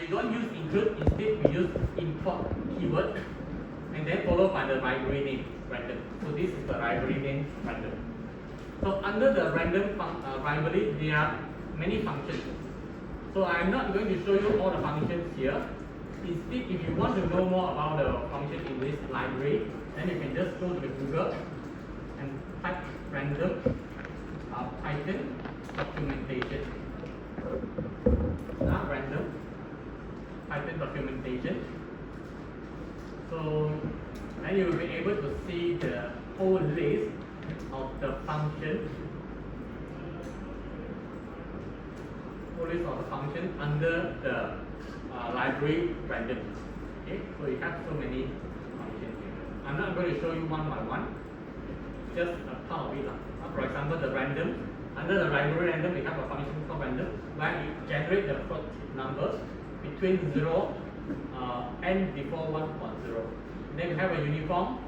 we don't use include, instead we use import keyword and then followed by the library name random. So this is the library name random. So under the random library, there are many functions. So I'm not going to show you all the functions here. Instead, if you want to know more about the function in this library, then you can just go to the Google and type random Python documentation. Random Python documentation. So then you will be able to see the whole list of the functions. Whole list of the function under the library random. Okay, so you have so many functions here. I'm not going to show you one by one, just a part of it. For example, the random, under the library random, we have a function called random where you generate the float numbers between 0 and before 1.0. Then we have a uniform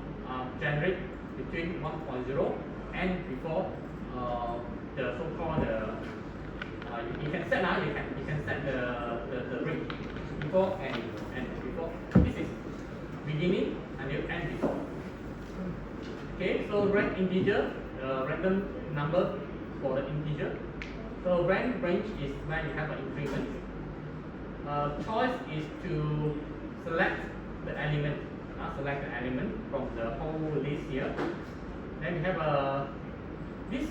generate between 1.0 and before the so-called you can set now. You can set the rate before and before. This is beginning and you end before. Okay, so integer, random number for the integer. So range is where you have an increment. Choice is to select the element. Select the element from the whole list here. Then we have this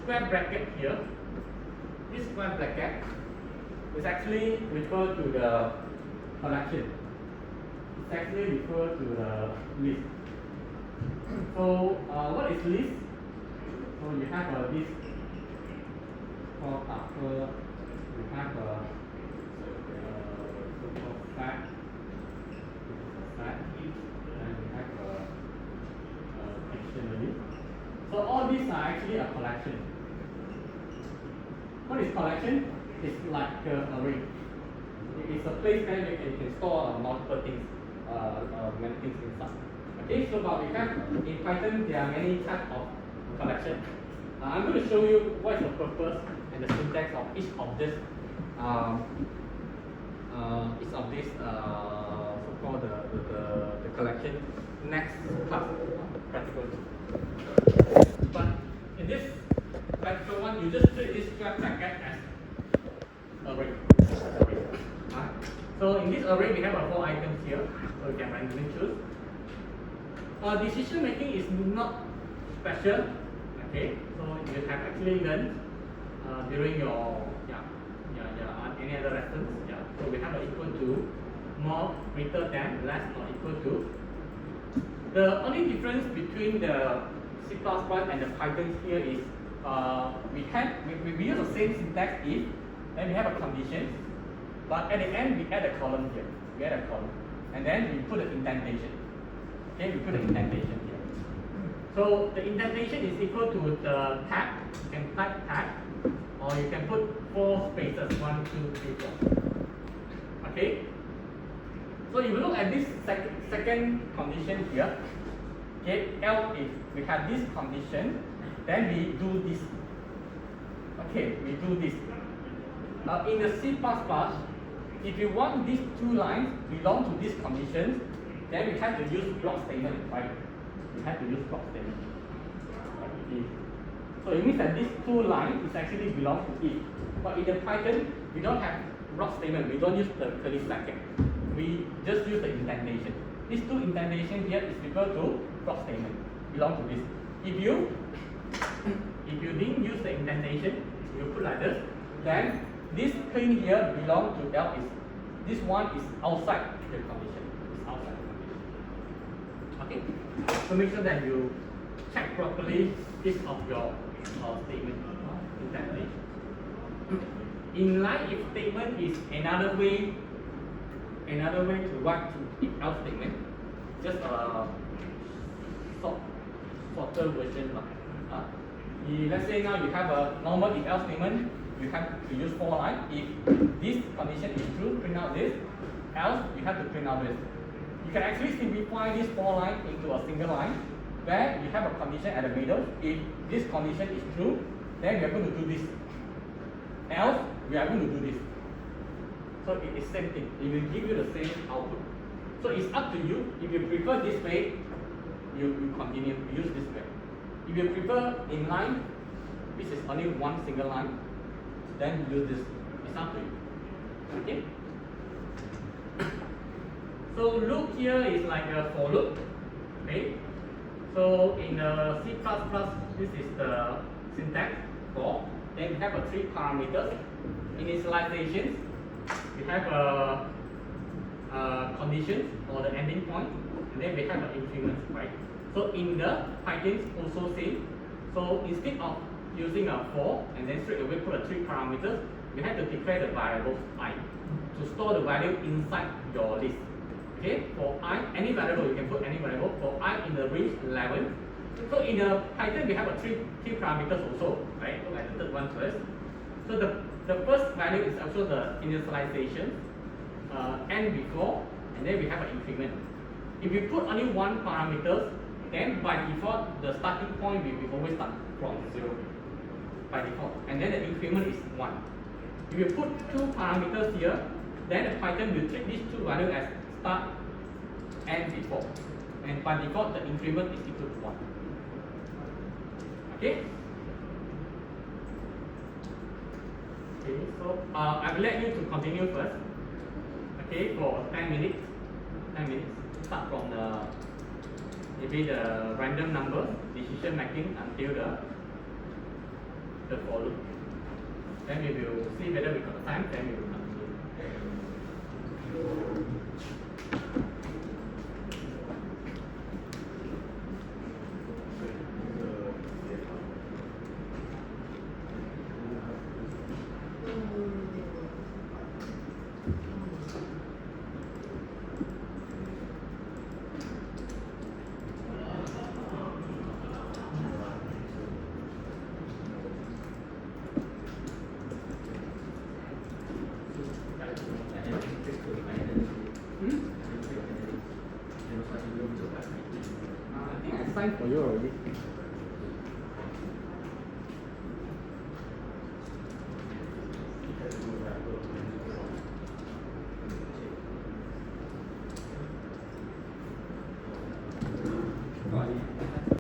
square bracket here. This square bracket is actually refer to the collection. It's actually refer to the list. So what is list? So you have a list called after you have a so-called stack. And you have a dictionary. So all these are actually a collection. What is collection? It's like an array. It's a place where you can store multiple things, many things inside. Okay, so but we have in Python there are many types of collection. I'm going to show you what is the purpose and the syntax of each of this so-called the collection next class, practical. But in this practical one, you just treat this square bracket as array. So in this array, we have 4 items here, so you can randomly choose. Decision making is not special. Okay, so you have actually learned during your any other lessons. So we have an equal to, more, greater than, less, or equal to. The only difference between the C++ and the Python here is we use the same syntax if, then we have a condition, but at the end we add a column here. We add a column, and then we put an indentation. Okay, we put an indentation here. So the indentation is equal to the tag. You can type tag, or you can put 4 spaces, 1, 2, 3, 4. Okay. So if you look at this second condition here, okay, else if we have this condition, then we do this. Okay, we do this. In the C++, if you want these 2 lines belong to this condition, then we have to use block statement, right? We have to use block statement. So it means that these 2 lines is actually belong to it. But in the Python, we don't have block statement. We don't use the curly bracket. We just use the indentation. These 2 indentation here is equal to block statement. Belong to this. If you didn't use the indentation, you put like this, then this thing here belong to else is this one is outside the condition. It's outside the condition. Okay. So make sure that you check properly each of your statement indentation. Inline if statement is another way to write if else statement. Just a shorter version. Let's say now you have a normal if else statement, you have to use 4 lines. If this condition is true, print out this, else you have to print out this. You can actually simplify this 4 lines into a single line where you have a condition at the middle. If this condition is true, then we are going to do this. Else we are going to do this. So it is same thing. It will give you the same output. So it's up to you. If you prefer this way, you continue to use this way. If you prefer inline, this is only one single line, then use this. It's up to you. Okay. So loop here is like a for loop. Okay. So in the C++, this is the syntax for. Then we have a 3 parameters. Initialization, we have a condition or the ending point, and then we have an increment, right? So in the Python also same. So instead of using a for and then straight away put a 3 parameters, we have to declare the variable I to store the value inside your list. Okay, for I, any variable, you can put any variable. For I in the range 11. So in the Python, we have a three parameters also, right? Look at the third one first. So the first value is also the initialization, n before, and then we have an increment. If you put only one parameter, then by default, the starting point will always start from 0 by default, and then the increment is 1. If you put 2 parameters here, then the Python will treat these 2 values as start and before, and by default the increment is equal to 1. Okay. Okay, so I will let you to continue first. Okay, for 10 minutes. 10 minutes. Start from the maybe the random number decision making until the for loop. Then we will see whether we got time. Then we will continue. I think I signed for you already.